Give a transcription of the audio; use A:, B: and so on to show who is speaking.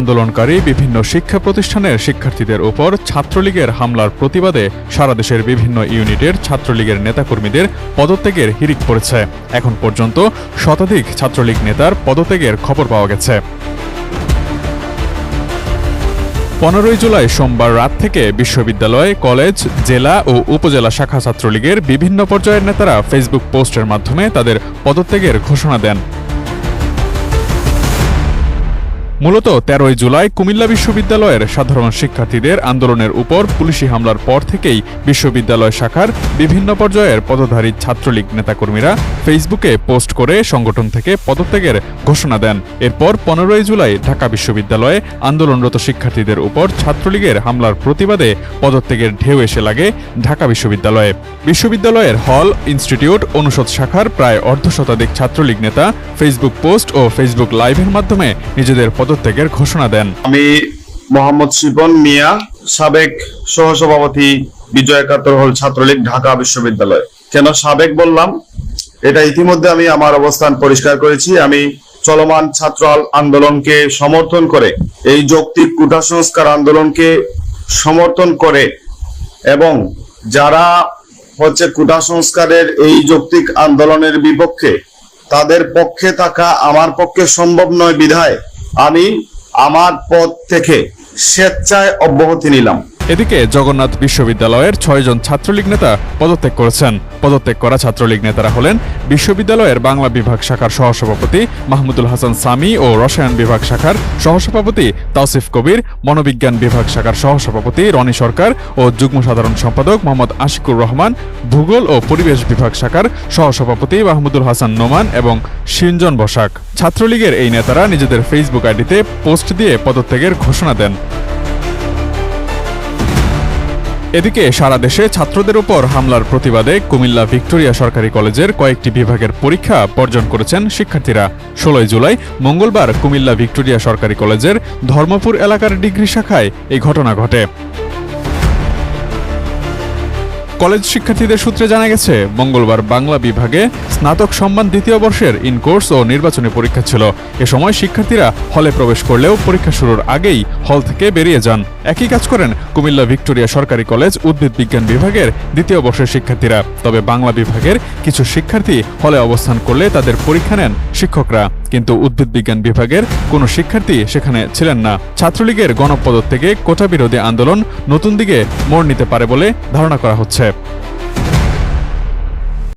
A: আন্দোলনকারী বিভিন্ন শিক্ষা প্রতিষ্ঠানের শিক্ষার্থীদের উপর ছাত্রলীগের হামলার প্রতিবাদে সারা দেশের বিভিন্ন ইউনিটের ছাত্রলীগের নেতাকর্মীদের পদত্যাগের হিড়িক পড়েছে। এখন পর্যন্ত শতাধিক ছাত্রলীগ নেতার পদত্যাগের খবর পাওয়া গেছে। 15 জুলাই সোমবার রাত থেকে বিশ্ববিদ্যালয়, কলেজ, জেলা ও উপজেলা শাখা ছাত্রলীগের বিভিন্ন পর্যায়ের নেতারা ফেসবুক পোস্টের মাধ্যমে তাদের পদত্যাগের ঘোষণা দেন। মূলত 13 জুলাই কুমিল্লা বিশ্ববিদ্যালয়ের সাধারণ শিক্ষার্থীদের আন্দোলনের উপর পুলিশি হামলার পর থেকেই বিশ্ববিদ্যালয় শাখার বিভিন্ন পর্যায়ের পদধারী ছাত্রলীগ নেতাকর্মীরা ফেসবুকে পোস্ট করে সংগঠন থেকে পদত্যাগের ঘোষণা দেন। এরপর 15 জুলাই ঢাকা বিশ্ববিদ্যালয়ে আন্দোলনরত শিক্ষার্থীদের উপর ছাত্রলীগের হামলার প্রতিবাদে পদত্যাগের ঢেউ এসে লাগে ঢাকা বিশ্ববিদ্যালয়ে। বিশ্ববিদ্যালয়ের হল, ইনস্টিটিউট, অনুষদ শাখার প্রায় অর্ধশতাধিক ছাত্রলীগ নেতা ফেসবুক পোস্ট ও ফেসবুক লাইভের মাধ্যমে নিজেদের পদত্যাগের ঘোষণা দেন।
B: আমি মোহাম্মদ শিপন মিয়া, সাবেক সহসভাপতি বিজয় একাত্তর হল ছাত্রলীগ, ঢাকা বিশ্ববিদ্যালয়। কেন সাবেক বললাম, এটা ইতিমধ্যে আমি আমার অবস্থান পরিষ্কার করেছি। আমি চলমান ছাত্র আন্দোলনকে সমর্থন করে, এই যৌক্তিক কোটা সংস্কার আন্দোলনকে সমর্থন করে এবং যারা কোটা সংস্কারের এই যৌক্তিক আন্দোলনের বিপক্ষে, তাদের পক্ষে থাকা আমার পক্ষে সম্ভব নয় বিধায় আমি আমার পদ থেকে স্বেচ্ছায় অব্যাহতি নিলাম।
A: এদিকে জগন্নাথ বিশ্ববিদ্যালয়ের 6 জন ছাত্রলীগ নেতা পদত্যাগ করেছেন। পদত্যাগ করা ছাত্রলীগ নেতারা হলেন বিশ্ববিদ্যালয়ের বাংলা বিভাগ শাখার সহসভাপতি মাহমুদুল হাসান সামি ও রসায়ন বিভাগ শাখার সহসভাপতি তাওসিফ কবির, মনোবিজ্ঞান বিভাগ শাখার সহসভাপতি রনি সরকার ও যুগ্ম সাধারণ সম্পাদক মোহাম্মদ আশিকুর রহমান, ভূগোল ও পরিবেশ বিভাগ শাখার সহসভাপতি মাহমুদুল হাসান নোমান এবং সিনজন বসাক। ছাত্রলীগের এই নেতারা নিজেদের ফেসবুক আইডিতে পোস্ট দিয়ে পদত্যাগের ঘোষণা দেন। এদিকে সারা দেশে ছাত্রদের উপর হামলার প্রতিবাদে কুমিল্লা ভিক্টোরিয়া সরকারি কলেজের কয়েকটি বিভাগের পরীক্ষা বর্জন করেছেন শিক্ষার্থীরা। 16 জুলাই মঙ্গলবার কুমিল্লা ভিক্টোরিয়া সরকারি কলেজের ধর্মপুর এলাকার ডিগ্রি শাখায় এই ঘটনা ঘটে। কলেজ শিক্ষার্থীদের সূত্রে জানা গেছে, মঙ্গলবার বাংলা বিভাগে স্নাতক সম্মান দ্বিতীয় বর্ষের ইনকোর্স ও নির্বাচনী পরীক্ষা ছিল। এ সময় শিক্ষার্থীরা হলে প্রবেশ করলেও পরীক্ষা শুরুর আগেই হল থেকে বেরিয়ে যান। একই কাজ করেন কুমিল্লা ভিক্টোরিয়া সরকারি কলেজ উদ্ভিদ বিজ্ঞান বিভাগের দ্বিতীয় বর্ষের শিক্ষার্থীরা। তবে বাংলা বিভাগের কিছু শিক্ষার্থী হলে অবস্থান করলে তাদের পরীক্ষা নেন শিক্ষকরা, কিন্তু উদ্ভিদ বিজ্ঞান বিভাগের কোনো শিক্ষার্থী সেখানে ছিলেন না। ছাত্রলীগের গণপদত্যাগে কোটা বিরোধী আন্দোলন নতুন দিকে মোড় নিতে পারে বলে ধারণা করা হচ্ছে।